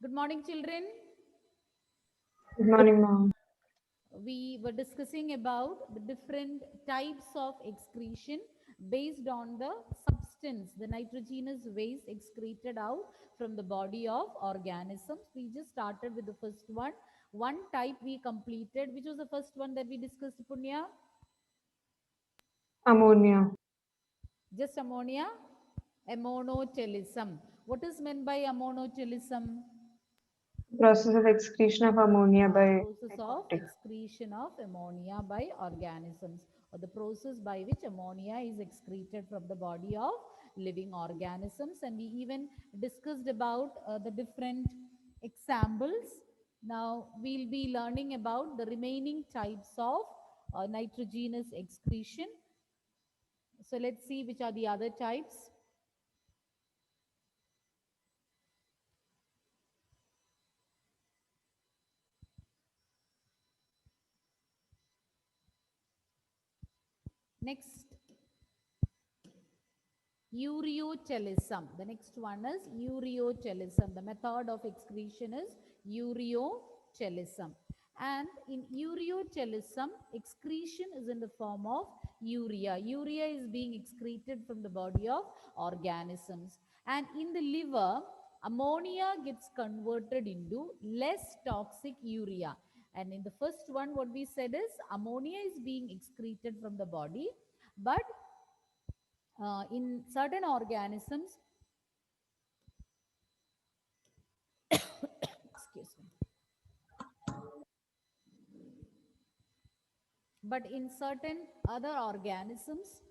Good morning, children. Good morning, ma'am. We were discussing about the different types of excretion based on the substance, the nitrogenous waste excreted out from the body of organisms. We just started with the first one. One type we completed. Which was the first one that we discussed, Punya? Ammonia. Just ammonia? Ammonochelism. What is meant by ammonochelism? Process of excretion of ammonia by Process of aquatic. excretion of ammonia by organisms, or the process by which ammonia is excreted from the body of living organisms. And we even discussed about the different examples. Now we'll be learning about the remaining types of nitrogenous excretion. So let's see which are the other types. Next, ureochelism. The next one is ureochelism. The method of excretion is ureochelism. And in ureochelism, excretion is in the form of urea. Urea is being excreted from the body of organisms. And in the liver, ammonia gets converted into less toxic urea. And in the first one, what we said is ammonia is being excreted from the body, but in certain organisms, excuse me, but in certain other organisms,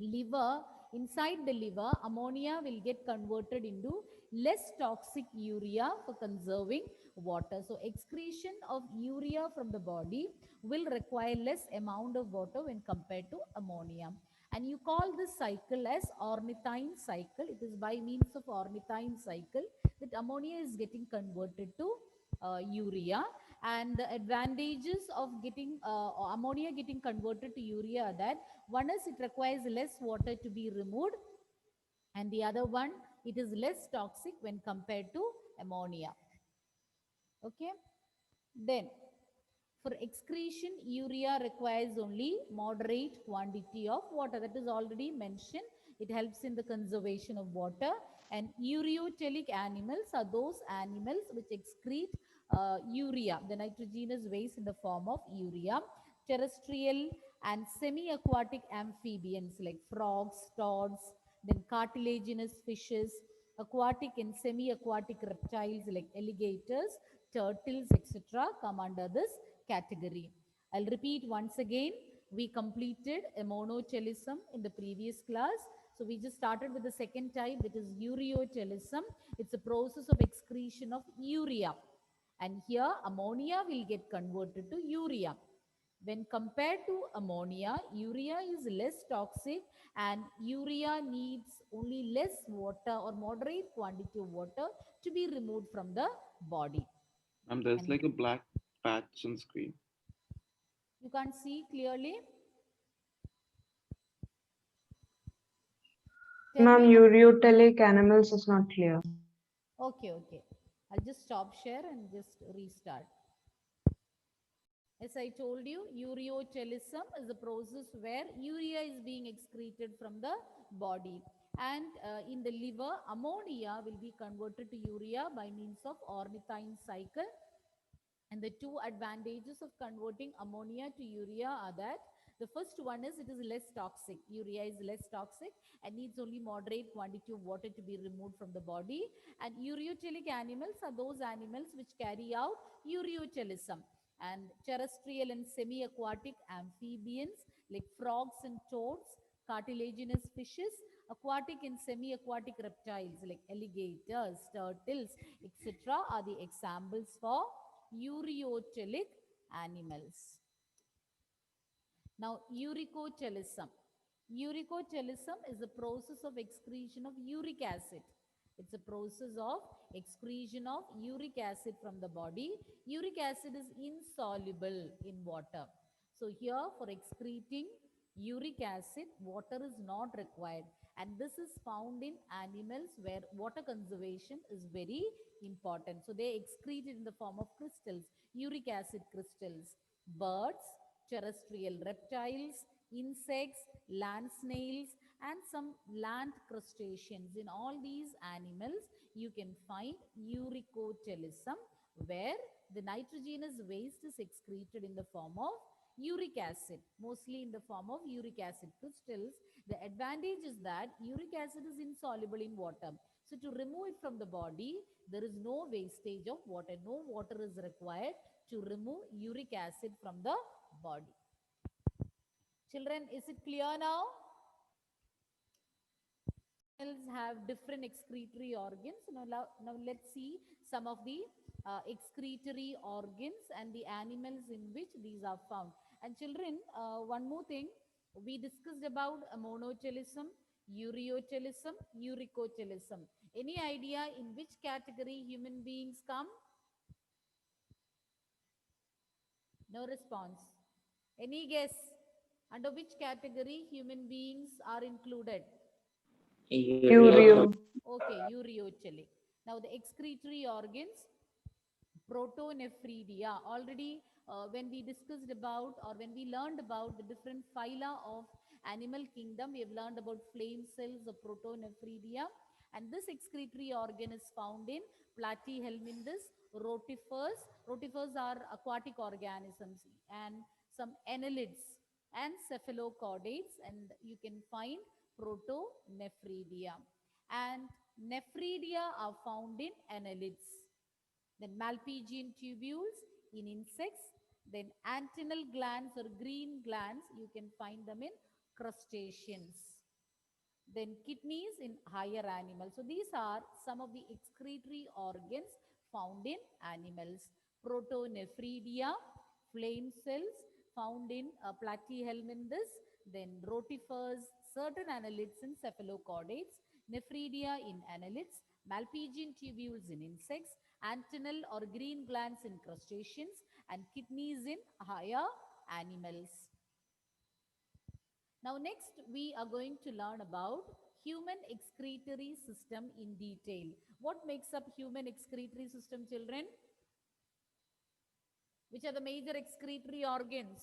liver, inside the liver, ammonia will get converted into less toxic urea for conserving water. So excretion of urea from the body will require less amount of water when compared to ammonia. And you call this cycle as ornithine cycle. It is by means of ornithine cycle that ammonia is getting converted to urea. And the advantages of getting ammonia getting converted to urea are that one is it requires less water to be removed, and the other one, it is less toxic when compared to ammonia. Okay. Then for excretion, urea requires only moderate quantity of water. That is already mentioned. It helps in the conservation of water. And ureotelic animals are those animals which excrete urea, the nitrogenous waste in the form of urea. Terrestrial and semi-aquatic amphibians like frogs, toads, then cartilaginous fishes, aquatic and semi-aquatic reptiles like alligators, turtles, etc. come under this category. I'll repeat once again. We completed a monochelism in the previous class. So we just started with the second type, that is ureochelism. It's a process of excretion of urea. And here ammonia will get converted to urea. When compared to ammonia, urea is less toxic, and urea needs only less water or moderate quantity of water to be removed from the body. There's And like a black patch on screen. you can't see clearly. Tell Ma'am, me what. ureotelic animals is not clear. Okay, okay. I'll just stop share and just restart. As I told you, ureochelism is a process where urea is being excreted from the body. And in the liver, ammonia will be converted to urea by means of ornithine cycle. And the two advantages of converting ammonia to urea are that the first one is it is less toxic. Urea is less toxic and needs only moderate quantity of water to be removed from the body. And ureotelic animals are those animals which carry out ureochelism. And terrestrial and semi-aquatic amphibians like frogs and toads, cartilaginous fishes, aquatic and semi-aquatic reptiles like alligators, turtles, etc. are the examples for ureotelic animals. Now, uricochelism. Uricochelism is a process of excretion of uric acid. It's a process of excretion of uric acid from the body. Uric acid is insoluble in water. So here for excreting uric acid, water is not required. And this is found in animals where water conservation is very important. So they excrete it in the form of crystals, uric acid crystals. Birds, terrestrial reptiles, insects, land snails, and some land crustaceans. In all these animals, you can find uricotelism, where the nitrogenous waste is excreted in the form of uric acid, mostly in the form of uric acid crystals. The advantage is that uric acid is insoluble in water. So to remove it from the body, there is no wastage of water. No water is required to remove uric acid from the body. Children, is it clear now? Animals have different excretory organs. Now let's see some of the excretory organs and the animals in which these are found. And children, one more thing, we discussed about monotelism, ureotelism, uricotelism. Any idea in which category human beings come? No response. Any guess? Under which category human beings are included? Ureo. Okay, ureochelic. Now the excretory organs, protonephridia. Already when we discussed about, or when we learned about the different phyla of animal kingdom, we have learned about flame cells of protonephridia. And this excretory organ is found in Platyhelminthes, rotifers. Rotifers are aquatic organisms, and some annelids and cephalochordates, and you can find protonephridia. And nephridia are found in annelids. Then Malpighian tubules in insects. Then antennal glands or green glands, you can find them in crustaceans. Then kidneys in higher animals. So these are some of the excretory organs found in animals. Protonephridia, flame cells found in Platyhelminthes, then rotifers, certain annelids and cephalochordates, nephridia in annelids, Malpighian tubules in insects, antennal or green glands in crustaceans, and kidneys in higher animals. Now next we are going to learn about human excretory system in detail. What makes up human excretory system, children? Which are the major excretory organs?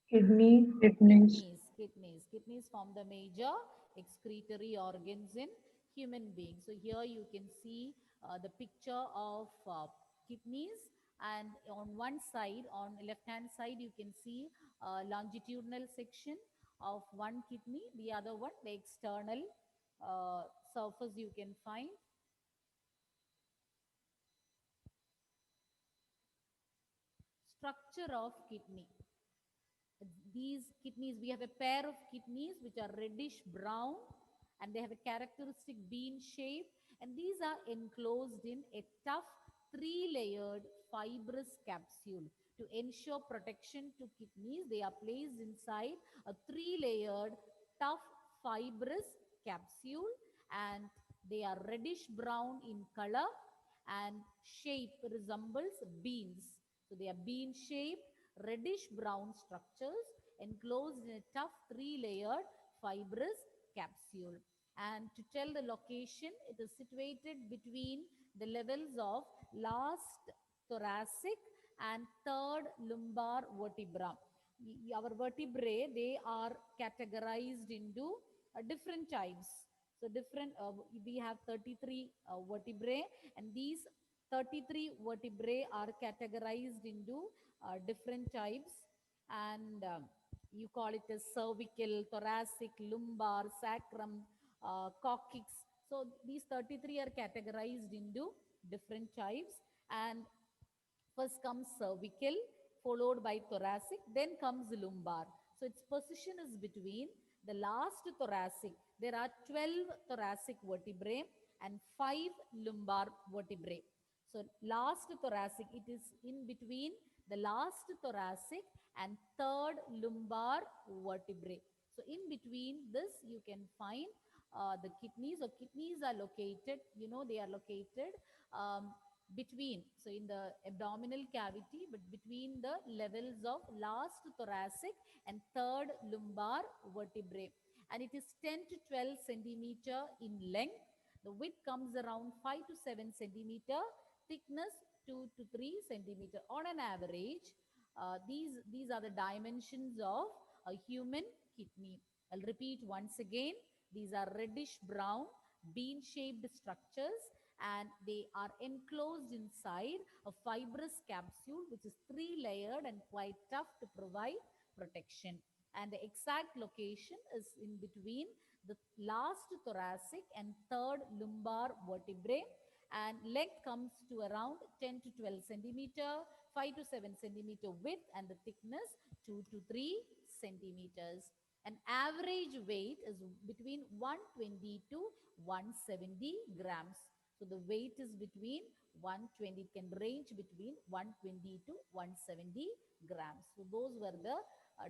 Kidneys. Kidneys form the major excretory organs in human beings. So here you can see the picture of kidneys, and on one side, on left hand side, you can see longitudinal section of one kidney, the other one, the external surface you can find. Structure of kidney. These kidneys, we have a pair of kidneys which are reddish brown, and they have a characteristic bean shape, and these are enclosed in a tough 3-layered fibrous capsule. To ensure protection to kidneys, they are placed inside a 3-layered tough fibrous capsule, and they are reddish brown in color, and shape resembles beans. So they are bean shaped, reddish brown structures enclosed in a tough 3-layered fibrous capsule. And to tell the location, it is situated between the levels of last thoracic and third lumbar vertebra. Our vertebrae, they are categorized into different types. So we have 33 vertebrae, and these 33 vertebrae are categorized into different types, and you call it as cervical, thoracic, lumbar, sacrum, coccyx. So these 33 are categorized into different types, and first comes cervical, followed by thoracic, then comes lumbar. So its position is between the last thoracic. There are 12 thoracic vertebrae and 5 lumbar vertebrae. So last thoracic, it is in between the last thoracic and third lumbar vertebrae. So in between this, you can find the kidneys. So kidneys are located, they are located between, so in the abdominal cavity, but between the levels of last thoracic and third lumbar vertebrae. and it is 10 to 12 centimeter in length. The width comes around 5 to 7 centimeter, thickness 2 to 3 centimeter. On an average, these are the dimensions of a human kidney. I'll repeat once again. These are reddish brown, bean-shaped structures, and they are enclosed inside a fibrous capsule which is 3-layered and quite tough to provide protection. And the exact location is in between the last thoracic and third lumbar vertebrae, and length comes to around 10 to 12 centimeter, 5 to 7 centimeter width, and the thickness 2 to 3 centimeters. An average weight is between 120 to 170 grams. So the weight is between 120, can range between 120 to 170 grams. So those were the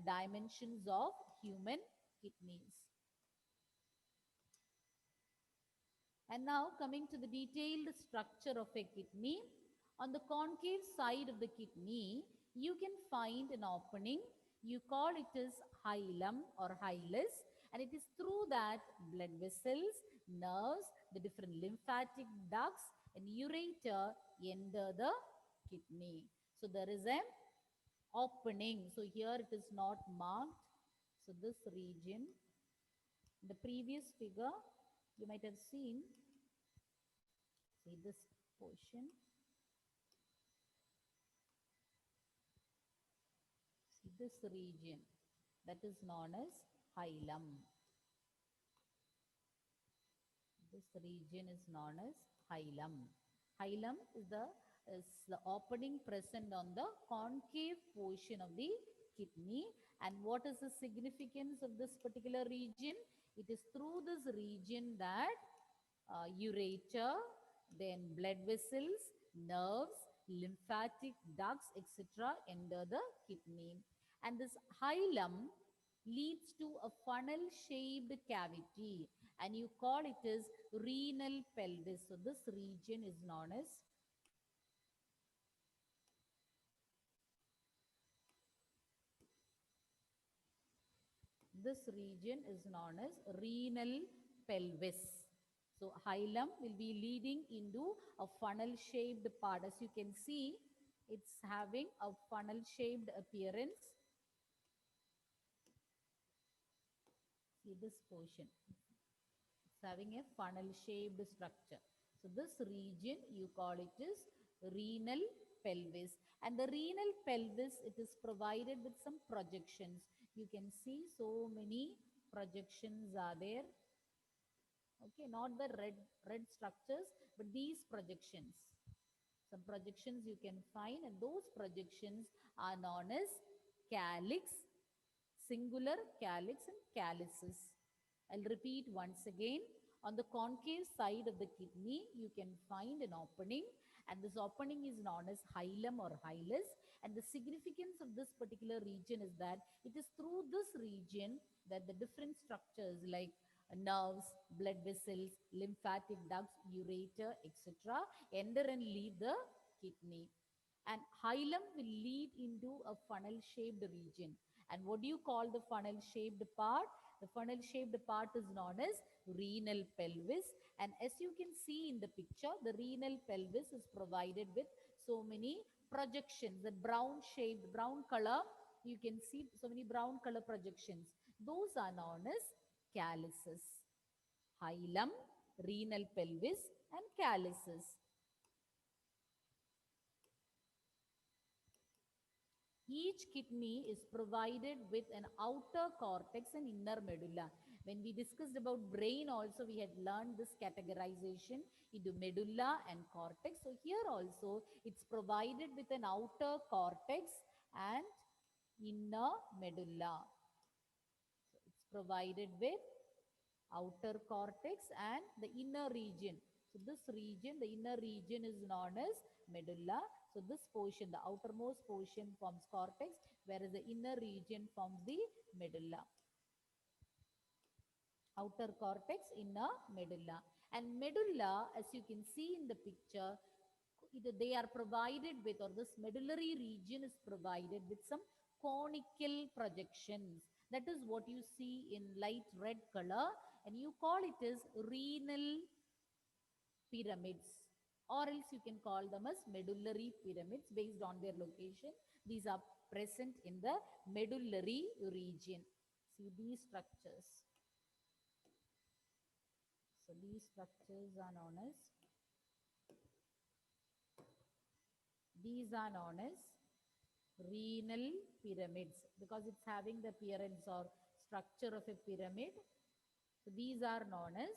dimensions of human kidneys. And now coming to the detailed structure of a kidney. On the concave side of the kidney, you can find an opening. You call it as hilum or hilus, and it is through that blood vessels, nerves, the different lymphatic ducts and ureter enter the kidney. So there is an opening. So here it is not marked. So this region, the previous figure, you might have seen, see this portion, see this region, that is known as hilum. This region is known as hilum. Hilum is the opening present on the concave portion of the kidney. And what is the significance of this particular region? It is through this region that ureter, then blood vessels, nerves, lymphatic ducts, etc. enter the kidney. And this hilum leads to a funnel-shaped cavity, and you call it as renal pelvis. So this region is known as renal pelvis. So hilum will be leading into a funnel-shaped part. As you can see, it's having a funnel-shaped appearance. See this portion. It's having a funnel-shaped structure. So this region, you call it as renal pelvis. And the renal pelvis, it is provided with some projections. You can see so many projections are there. Okay, not the red structures, but these projections. Some projections you can find, and those projections are known as calyx, singular calyx and calyces. I'll repeat once again. On the concave side of the kidney, you can find an opening, and this opening is known as hilum or hilus. And the significance of this particular region is that it is through this region that the different structures like nerves, blood vessels, lymphatic ducts, ureter, etc. enter and leave the kidney. And hilum will lead into a funnel-shaped region. And what do you call the funnel-shaped part? The funnel-shaped part is known as renal pelvis. And as you can see in the picture, the renal pelvis is provided with so many projections, the brown color, you can see so many brown color projections. Those are known as calyces. Hilum, renal pelvis, and calyces. Each kidney is provided with an outer cortex and inner medulla. When we discussed about brain also, we had learned this categorization into medulla and cortex. So here also, it's provided with an outer cortex and inner medulla. So it's provided with outer cortex and the inner region. So this region, the inner region is known as medulla. So this portion, the outermost portion forms cortex, whereas the inner region forms the medulla. Outer cortex, inner medulla. And medulla, as you can see in the picture, they are provided with, or this medullary region is provided with some conical projections. That is what you see in light red color, and you call it as renal pyramids, or else you can call them as medullary pyramids based on their location. These are present in the medullary region. See these structures. So these structures are known as renal pyramids because it's having the appearance or structure of a pyramid. So these are known as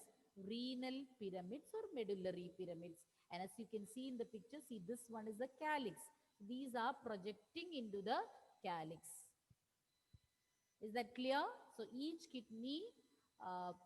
renal pyramids or medullary pyramids. And as you can see in the picture, see this one is the calyx. These are projecting into the calyx. Is that clear? So each kidney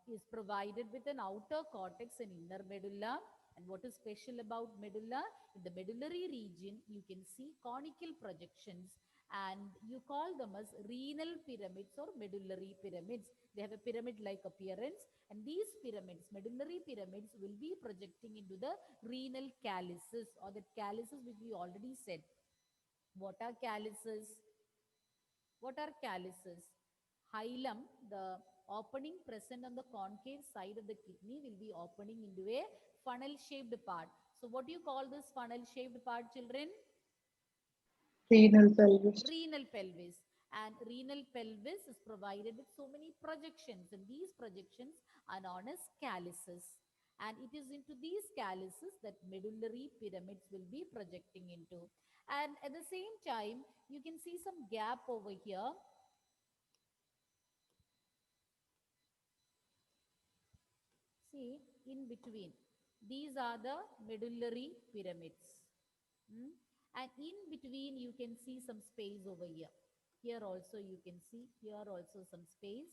is provided with an outer cortex and inner medulla. And what is special about medulla? In the medullary region, you can see conical projections, and you call them as renal pyramids or medullary pyramids. They have a pyramid-like appearance, and these pyramids, medullary pyramids, will be projecting into the renal calyces, or the calyces which we already said. What are calyces? What are calyces? Hilum, the opening present on the concave side of the kidney, will be opening into a funnel-shaped part. So what do you call this funnel-shaped part, children? Renal pelvis. Renal pelvis. And renal pelvis is provided with so many projections, and these projections are known as calyces. And it is into these calyces that medullary pyramids will be projecting into. And at the same time, you can see some gap over here. See, in between. These are the medullary pyramids. And in between, you can see some space over here. Here also you can see, here also some space.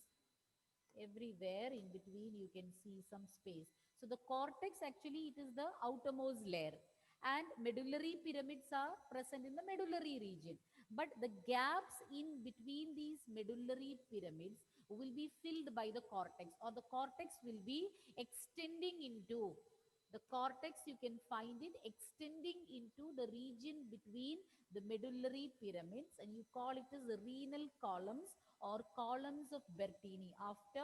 Everywhere in between you can see some space. So the cortex actually, it is the outermost layer, and medullary pyramids are present in the medullary region. But the gaps in between these medullary pyramids will be filled by the cortex, or the cortex will be extending into the cortex. You can find it extending into the region between the medullary pyramids, and you call it as the renal columns or columns of Bertini, after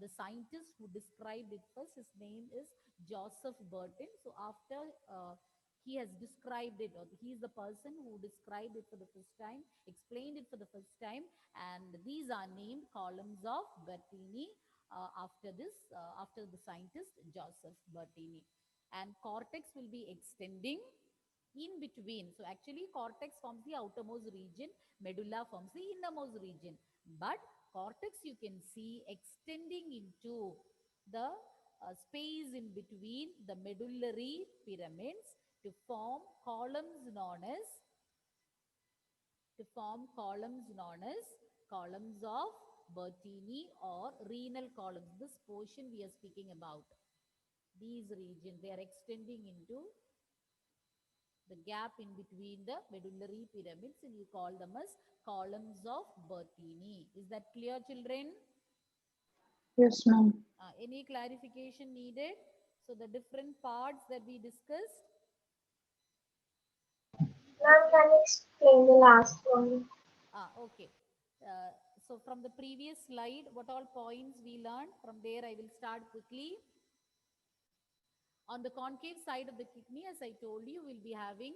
the scientist who described it first. His name is Joseph Bertin. So after he has described it, or he is the person who described it for the first time, explained it for the first time, and these are named columns of Bertini after the scientist Joseph Bertini. And cortex will be extending in between. So actually cortex forms the outermost region, medulla forms the innermost region. But cortex you can see extending into the space in between the medullary pyramids to form columns known as columns of Bertini or renal columns. This portion we are speaking about. These regions, they are extending into the gap in between the medullary pyramids, and you call them as columns of Bertini. Is that clear, children? Yes, ma'am. Any clarification needed? So the different parts that we discussed. Ma'am, can you explain the last one? Okay. So from the previous slide, what all points we learned? From there, I will start quickly. On the concave side of the kidney, as I told you, we'll be having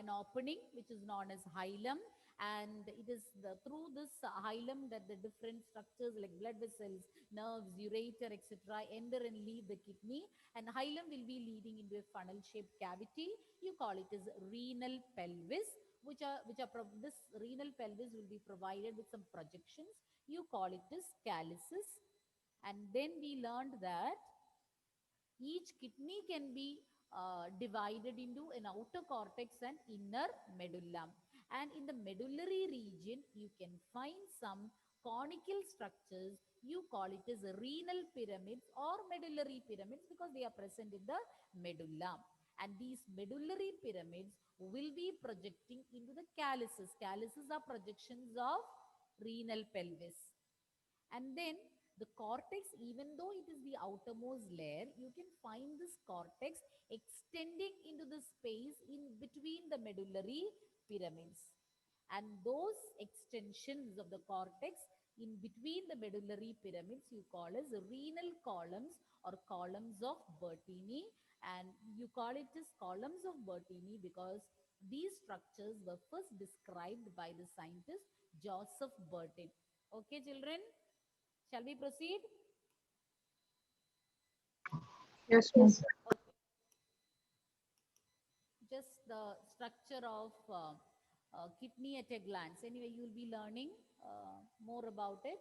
an opening which is known as hilum, and it is through this hilum that the different structures like blood vessels, nerves, ureter, etc. enter and leave the kidney, and hilum will be leading into a funnel-shaped cavity. You call it as renal pelvis, this renal pelvis will be provided with some projections. You call it as calyces. And then we learned that each kidney can be divided into an outer cortex and inner medulla. And in the medullary region, you can find some conical structures. You call it as renal pyramids or medullary pyramids because they are present in the medulla. And these medullary pyramids will be projecting into the calyces. Calyces are projections of renal pelvis. And then the cortex, even though it is the outermost layer, you can find this cortex extending into the space in between the medullary pyramids. And those extensions of the cortex in between the medullary pyramids you call as renal columns or columns of Bertini, and you call it as columns of Bertini because these structures were first described by the scientist Joseph Bertin. Okay, children, shall we proceed? Yes, ma'am. Yes, Just the structure of kidney at a glance. Anyway, you will be learning more about it.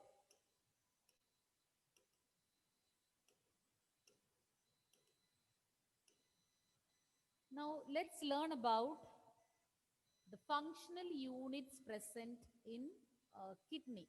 Now, let's learn about the functional units present in kidney.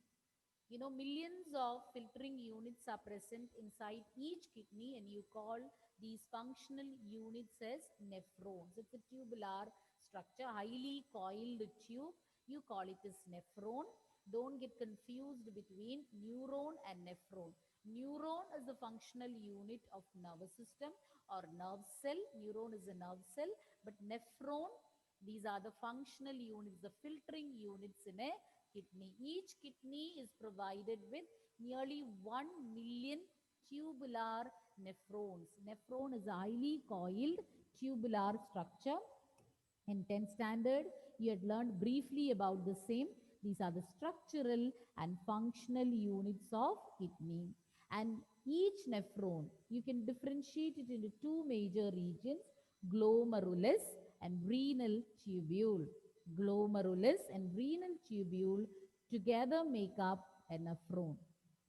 You know, millions of filtering units are present inside each kidney, and you call these functional units as nephrons. It's a tubular structure, highly coiled tube. You call it as nephron. Don't get confused between neuron and nephron. Neuron is a functional unit of nervous system or nerve cell. Neuron is a nerve cell, but nephron, these are the functional units, the filtering units in a kidney. Each kidney is provided with nearly 1 million tubular nephrons. Nephron is a highly coiled tubular structure. In 10th standard, you had learned briefly about the same. These are the structural and functional units of kidney. And each nephron, you can differentiate it into two major regions, glomerulus and renal tubule. Glomerulus and renal tubule together make up a nephron.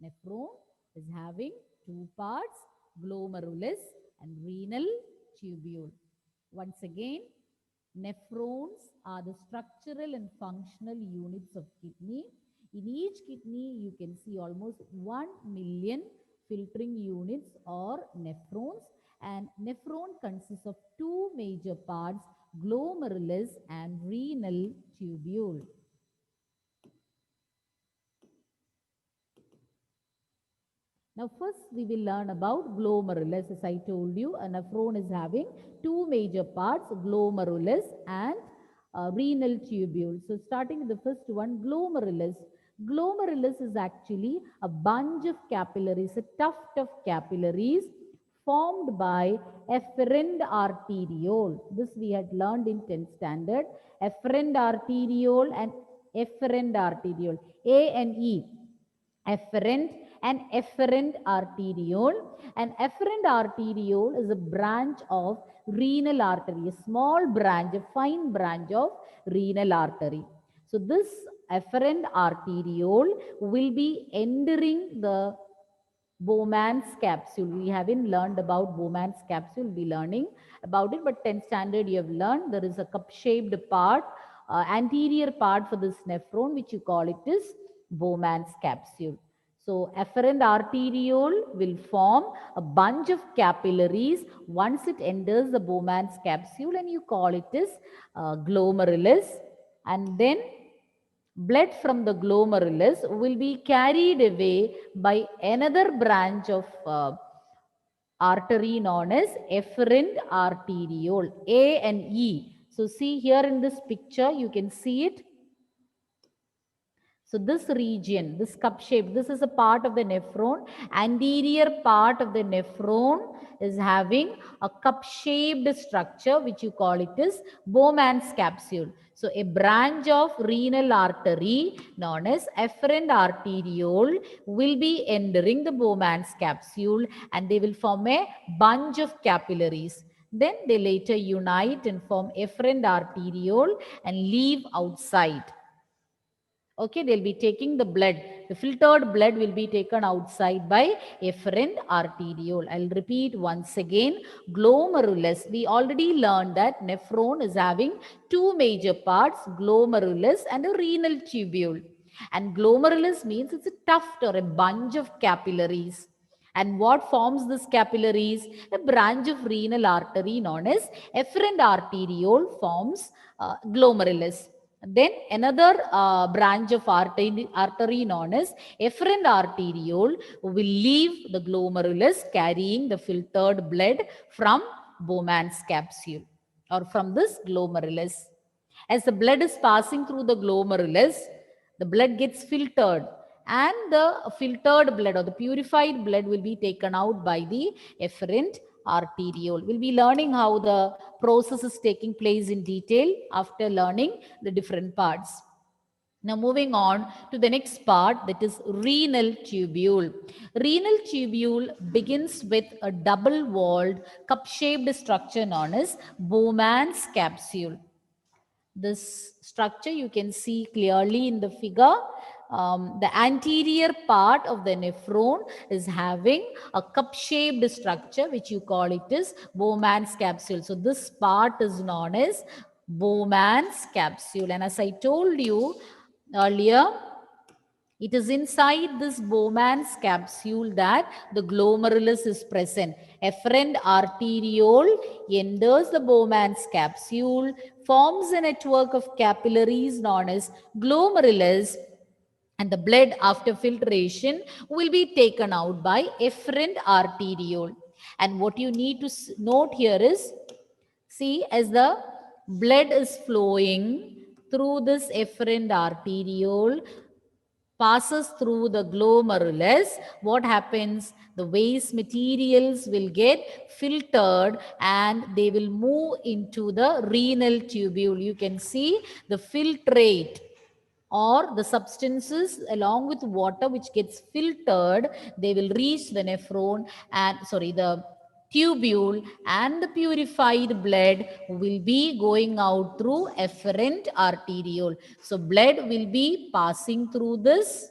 Nephron is having two parts, glomerulus and renal tubule. Once again, nephrons are the structural and functional units of kidney. In each kidney, you can see almost 1 million filtering units or nephrons. And nephron consists of two major parts, glomerulus and renal tubule. Now, first we will learn about glomerulus. As I told you, a nephron is having two major parts, glomerulus and renal tubule. So, starting with the first one, glomerulus. Glomerulus is actually a bunch of capillaries, a tuft of capillaries formed by efferent arteriole. This we had learned in 10th standard. Efferent arteriole and efferent arteriole. A and E. Efferent and efferent arteriole. And efferent arteriole is a branch of renal artery, a small branch, a fine branch of renal artery. So this efferent arteriole will be entering the Bowman's capsule. We haven't learned about Bowman's capsule. We'll be learning about it, but 10th standard you have learned there is a cup-shaped part, anterior part for this nephron, which you call it is Bowman's capsule. So efferent arteriole will form a bunch of capillaries once it enters the Bowman's capsule, and you call it as glomerulus. And then blood from the glomerulus will be carried away by another branch of artery known as efferent arteriole, A and E. So see here in this picture, you can see it. So this region, this cup shape, this is a part of the nephron. Anterior part of the nephron is having a cup shaped structure, which you call it as Bowman's capsule. So a branch of renal artery known as efferent arteriole will be entering the Bowman's capsule, and they will form a bunch of capillaries. Then they later unite and form efferent arteriole and leave outside. Okay, they'll be taking the blood. The filtered blood will be taken outside by efferent arteriole. I'll repeat once again. Glomerulus. We already learned that nephron is having two major parts, glomerulus and a renal tubule. And glomerulus means it's a tuft or a bunch of capillaries. And what forms this capillaries? A branch of renal artery known as efferent arteriole forms glomerulus. Then another branch of artery known as efferent arteriole will leave the glomerulus carrying the filtered blood from Bowman's capsule or from this glomerulus. As the blood is passing through the glomerulus, the blood gets filtered, and the filtered blood or the purified blood will be taken out by the efferent arteriole. We'll be learning how the process is taking place in detail after learning the different parts. Now moving on to the next part, that is renal tubule. Renal tubule begins with a double-walled cup-shaped structure known as Bowman's capsule. This structure you can see clearly in the figure. The anterior part of the nephron is having a cup-shaped structure, which you call it as Bowman's capsule. So this part is known as Bowman's capsule. And as I told you earlier, it is inside this Bowman's capsule that the glomerulus is present. Efferent arteriole enters the Bowman's capsule, forms a network of capillaries known as glomerulus, and the blood after filtration will be taken out by efferent arteriole. And what you need to note here is, see, as the blood is flowing through this efferent arteriole, passes through the glomerulus, what happens? The waste materials will get filtered and they will move into the renal tubule. You can see the filtrate or the substances along with water which gets filtered, they will reach the nephron and the tubule, and the purified blood will be going out through efferent arteriole. So blood will be passing through this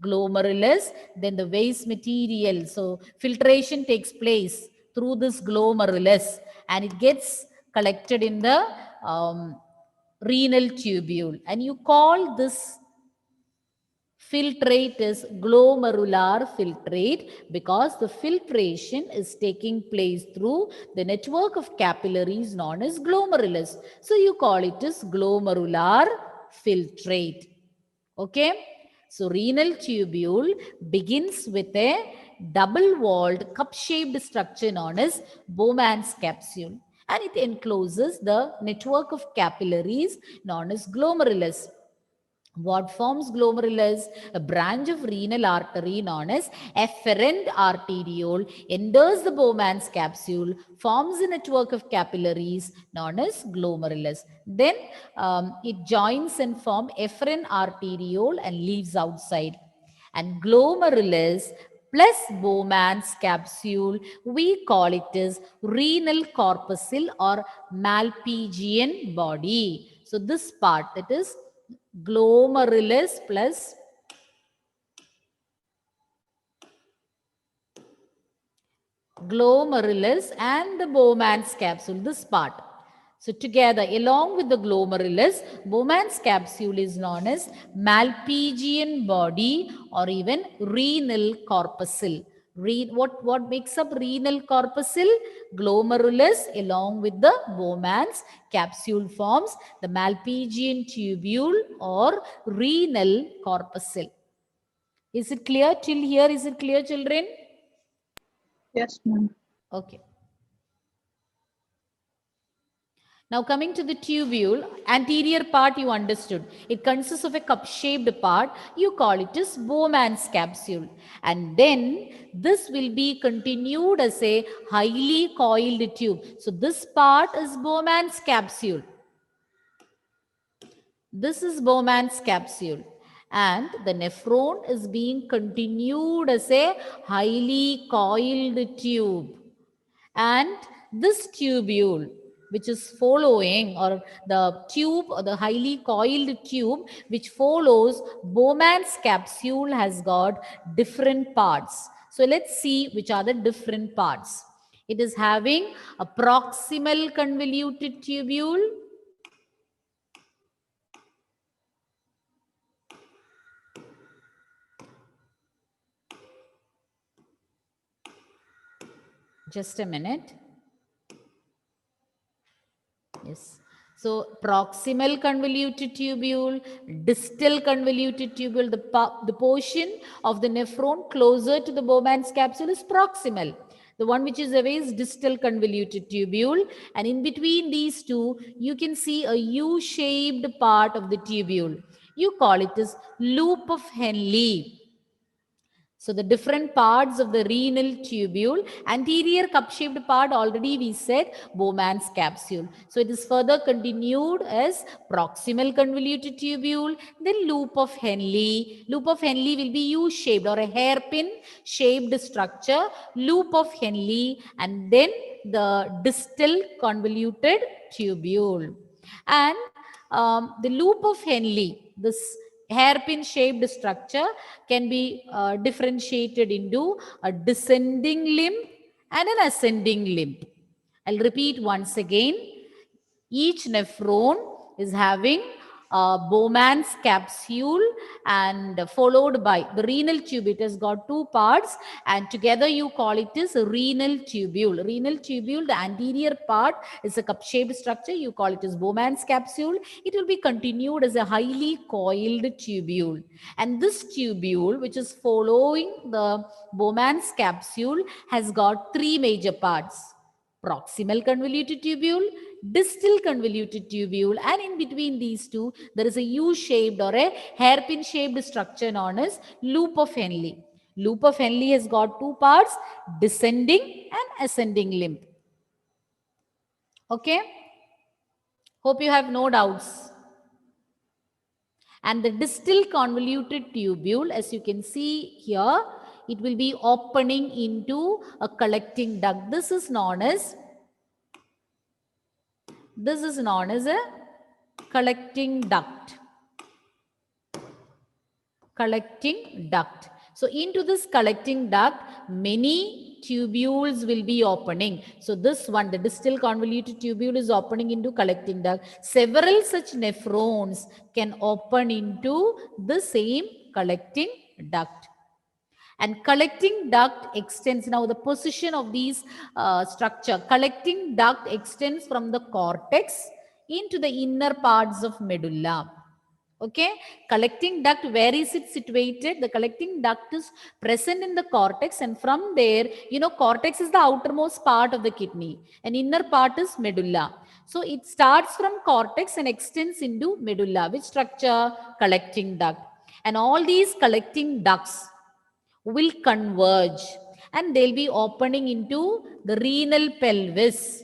glomerulus, then the waste material. So filtration takes place through this glomerulus and it gets collected in the renal tubule. And you call this filtrate is glomerular filtrate because the filtration is taking place through the network of capillaries known as glomerulus. So you call it as glomerular filtrate. Okay. So renal tubule begins with a double-walled cup-shaped structure known as Bowman's capsule, and it encloses the network of capillaries known as glomerulus. What forms glomerulus? A branch of renal artery known as efferent arteriole enters the Bowman's capsule, forms a network of capillaries known as glomerulus. Then it joins and forms efferent arteriole and leaves outside. And glomerulus plus Bowman's capsule, we call it as renal corpuscle or Malpighian body. So this part, that is glomerulus plus glomerulus and the Bowman's capsule, this part. So together, along with the glomerulus, Bowman's capsule is known as Malpighian body or even renal corpuscle. What makes up renal corpuscle? Glomerulus along with the Bowman's capsule forms the Malpighian tubule or renal corpuscle. Is it clear till here? Is it clear, children? Yes, ma'am. Okay. Now coming to the tubule, anterior part you understood. It consists of a cup-shaped part. You call it as Bowman's capsule. And then this will be continued as a highly coiled tube. So this part is Bowman's capsule. This is Bowman's capsule. And the nephron is being continued as a highly coiled tube. And this tubule, which is following, or the tube or the highly coiled tube which follows Bowman's capsule, has got different parts. So let's see which are the different parts. It is having a proximal convoluted tubule, just a minute. Yes. So proximal convoluted tubule, distal convoluted tubule, the portion of the nephron closer to the Bowman's capsule is proximal. The one which is away is distal convoluted tubule. And in between these two, you can see a U-shaped part of the tubule. You call it as loop of Henle. So the different parts of the renal tubule, anterior cup-shaped part already we said Bowman's capsule. So it is further continued as proximal convoluted tubule, then loop of Henle. Loop of Henle will be U-shaped or a hairpin shaped structure, loop of Henle, and then the distal convoluted tubule. And the loop of Henle, this hairpin shaped structure can be differentiated into a descending limb and an ascending limb. I'll repeat once again. Each nephron is having a Bowman's capsule and followed by the renal tube. It has got two parts and together you call it as a renal tubule. Renal tubule, the anterior part is a cup-shaped structure. You call it as Bowman's capsule. It will be continued as a highly coiled tubule. And this tubule, which is following the Bowman's capsule, has got three major parts: proximal convoluted tubule, distal convoluted tubule, and in between these two there is a U-shaped or a hairpin shaped structure known as loop of Henle. Loop of Henle has got two parts: descending and ascending limb. Okay, hope you have no doubts. And the distal convoluted tubule, as you can see here, it will be opening into a collecting duct. This is known as a collecting duct. Collecting duct. So into this collecting duct, many tubules will be opening. So this one, the distal convoluted tubule, is opening into collecting duct. Several such nephrons can open into the same collecting duct. And collecting duct extends, now the position of these structure, collecting duct extends from the cortex into the inner parts of medulla. Okay, collecting duct, where is it situated? The collecting duct is present in the cortex, and from there, you know, cortex is the outermost part of the kidney and inner part is medulla. So it starts from cortex and extends into medulla. Which structure? Collecting duct. And all these collecting ducts will converge and they'll be opening into the renal pelvis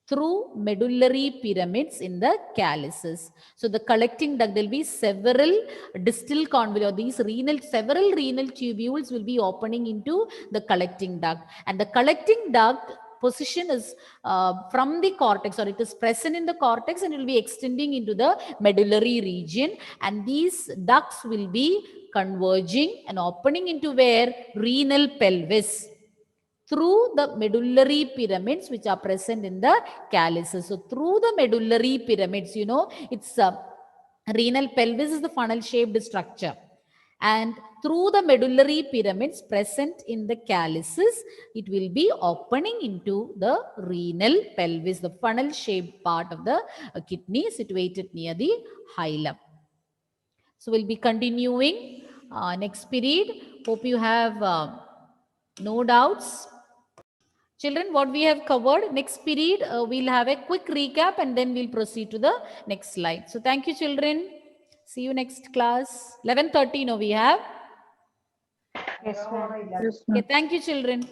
through medullary pyramids in the calyces. So the collecting duct, there will be several distal convoluted, these several renal tubules will be opening into the collecting duct. And the collecting duct position is from the cortex, or it is present in the cortex, and it will be extending into the medullary region. And these ducts will be converging and opening into where? Renal pelvis, through the medullary pyramids which are present in the calyces. So through the medullary pyramids, you know, it's renal pelvis is the funnel shaped structure, and through the medullary pyramids present in the calyces, it will be opening into the renal pelvis, the funnel shaped part of the kidney situated near the hilum. So we'll be continuing next period. Hope you have no doubts. Children, what we have covered, next period, we'll have a quick recap and then we'll proceed to the next slide. So thank you, children. See you next class. 11:30 now we have. Yes, ma'am. Okay, thank you, children.